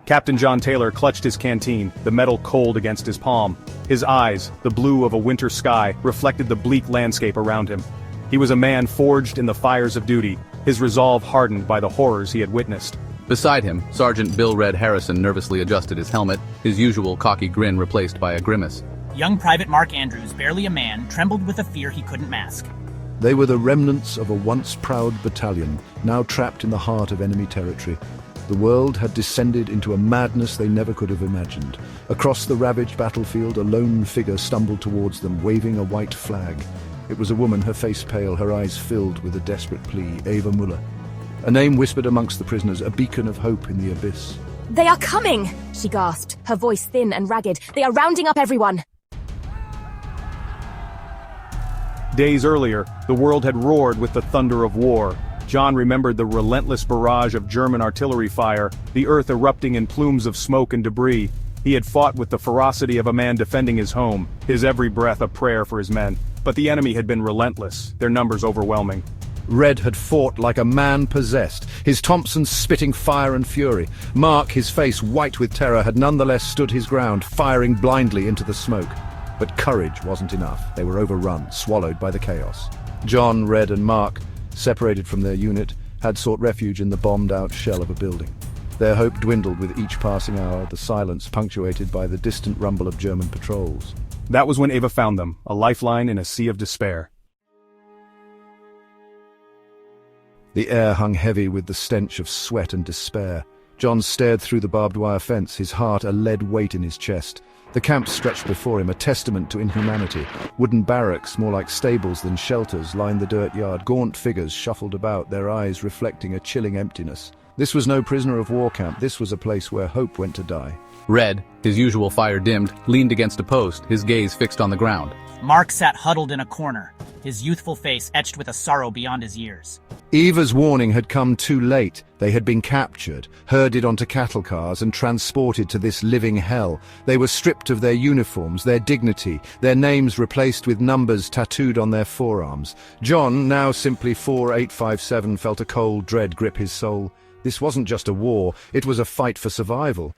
Captain John Taylor clutched his canteen, the metal cold against his palm. His eyes, the blue of a winter sky, reflected the bleak landscape around him. He was a man forged in the fires of duty, his resolve hardened by the horrors he had witnessed. Beside him, Sergeant Bill Red Harrison nervously adjusted his helmet, his usual cocky grin replaced by a grimace. Young Private Mark Andrews, barely a man, trembled with a fear he couldn't mask. They were the remnants of a once proud battalion, now trapped in the heart of enemy territory. The world had descended into a madness they never could have imagined. Across the ravaged battlefield, a lone figure stumbled towards them, waving a white flag. It was a woman, her face pale, her eyes filled with a desperate plea, Ava Muller. A name whispered amongst the prisoners, a beacon of hope in the abyss. "They are coming!" she gasped, her voice thin and ragged. "They are rounding up everyone!" Days earlier, the world had roared with the thunder of war. John remembered the relentless barrage of German artillery fire, the earth erupting in plumes of smoke and debris. He had fought with the ferocity of a man defending his home, his every breath a prayer for his men. But the enemy had been relentless, their numbers overwhelming. Red had fought like a man possessed, his Thompson spitting fire and fury. Mark, his face white with terror, had nonetheless stood his ground, firing blindly into the smoke. But courage wasn't enough. They were overrun, swallowed by the chaos. John, Red, and Mark, separated from their unit, had sought refuge in the bombed-out shell of a building. Their hope dwindled with each passing hour, the silence punctuated by the distant rumble of German patrols. That was when Ava found them, a lifeline in a sea of despair. The air hung heavy with the stench of sweat and despair. John stared through the barbed wire fence, his heart a lead weight in his chest. The camp stretched before him, a testament to inhumanity. Wooden barracks, more like stables than shelters, lined the dirt yard. Gaunt figures shuffled about, their eyes reflecting a chilling emptiness. This was no prisoner of war camp, this was a place where hope went to die. Red, his usual fire dimmed, leaned against a post, his gaze fixed on the ground. Mark sat huddled in a corner, his youthful face etched with a sorrow beyond his years. Eva's warning had come too late. They had been captured, herded onto cattle cars and transported to this living hell. They were stripped of their uniforms, their dignity, their names replaced with numbers tattooed on their forearms. John, now simply 4857, felt a cold dread grip his soul. This wasn't just a war, it was a fight for survival.